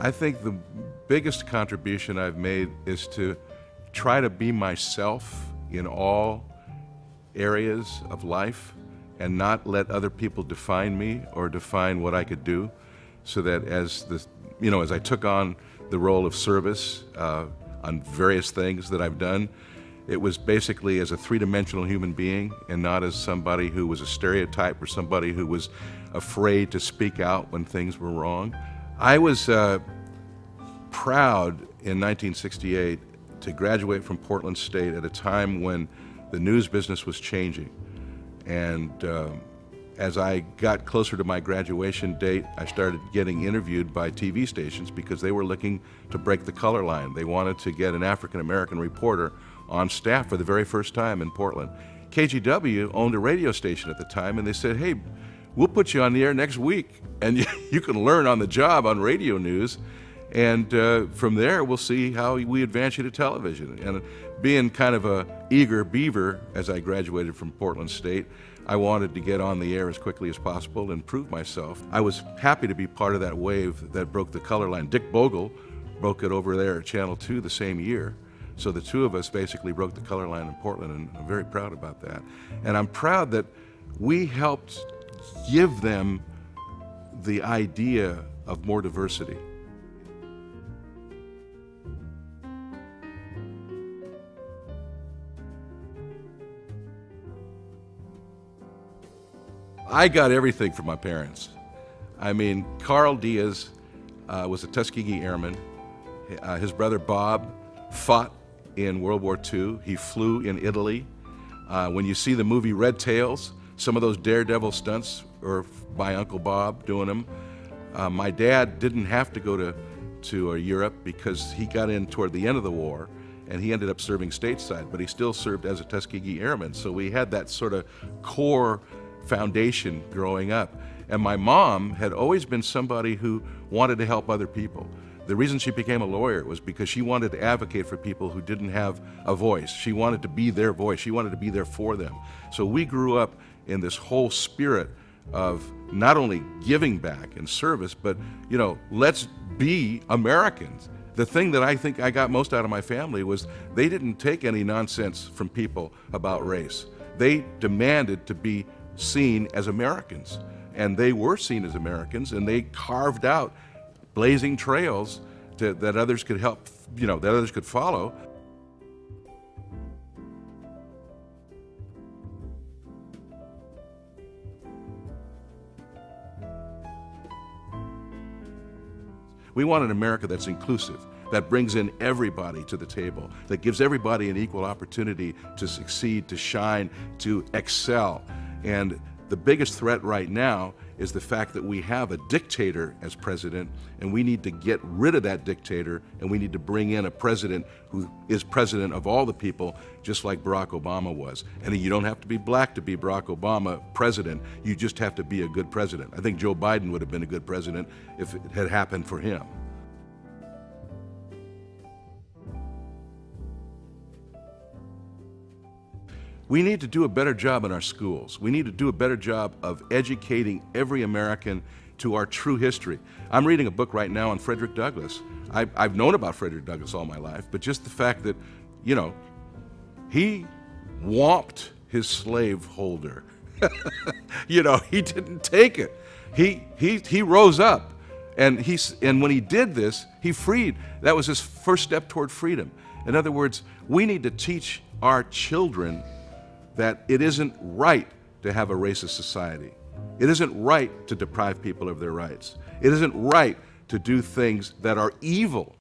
I think the biggest contribution I've made is to try to be myself in all areas of life and not let other people define me or define what I could do, so that as I took on the role of service on various things that I've done, it was basically as a three-dimensional human being and not as somebody who was a stereotype or somebody who was afraid to speak out when things were wrong. I was proud in 1968 to graduate from Portland State at a time when the news business was changing. And as I got closer to my graduation date, I started getting interviewed by TV stations because they were looking to break the color line. They wanted to get an African-American reporter on staff for the very first time in Portland. KGW owned a radio station at the time, and they said, hey, we'll put you on the air next week, and you can learn on the job on radio news, and from there we'll see how we advance you to television. And being kind of a eager beaver as I graduated from Portland State, I wanted to get on the air as quickly as possible and prove myself. I was happy to be part of that wave that broke the color line. Dick Bogle broke it over there at Channel 2 the same year. So the two of us basically broke the color line in Portland, and I'm very proud about that. And I'm proud that we helped give them the idea of more diversity. I got everything from my parents. I mean, Carl Deiz was a Tuskegee Airman. His brother Bob fought in World War II. He flew in Italy. When you see the movie Red Tails, some of those daredevil stunts are by Uncle Bob doing them. My dad didn't have to go to Europe because he got in toward the end of the war, and he ended up serving stateside, but he still served as a Tuskegee Airman. So we had that sort of core foundation growing up. And my mom had always been somebody who wanted to help other people. The reason she became a lawyer was because she wanted to advocate for people who didn't have a voice. She wanted to be their voice. She wanted to be there for them. So we grew up in this whole spirit of not only giving back and service, but, let's be Americans. The thing that I think I got most out of my family was they didn't take any nonsense from people about race. They demanded to be seen as Americans, and they were seen as Americans, and they carved out blazing trails that others could help, that others could follow. We want an America that's inclusive, that brings in everybody to the table, that gives everybody an equal opportunity to succeed, to shine, to excel. And the biggest threat right now is the fact that we have a dictator as president, and we need to get rid of that dictator, and we need to bring in a president who is president of all the people, just like Barack Obama was. And you don't have to be black to be Barack Obama president. You just have to be a good president. I think Joe Biden would have been a good president if it had happened for him. We need to do a better job in our schools. We need to do a better job of educating every American to our true history. I'm reading a book right now on Frederick Douglass. I've known about Frederick Douglass all my life, but just the fact that, he whomped his slaveholder. He didn't take it. He rose up, and when he did this, he freed. That was his first step toward freedom. In other words, we need to teach our children that it isn't right to have a racist society. It isn't right to deprive people of their rights. It isn't right to do things that are evil.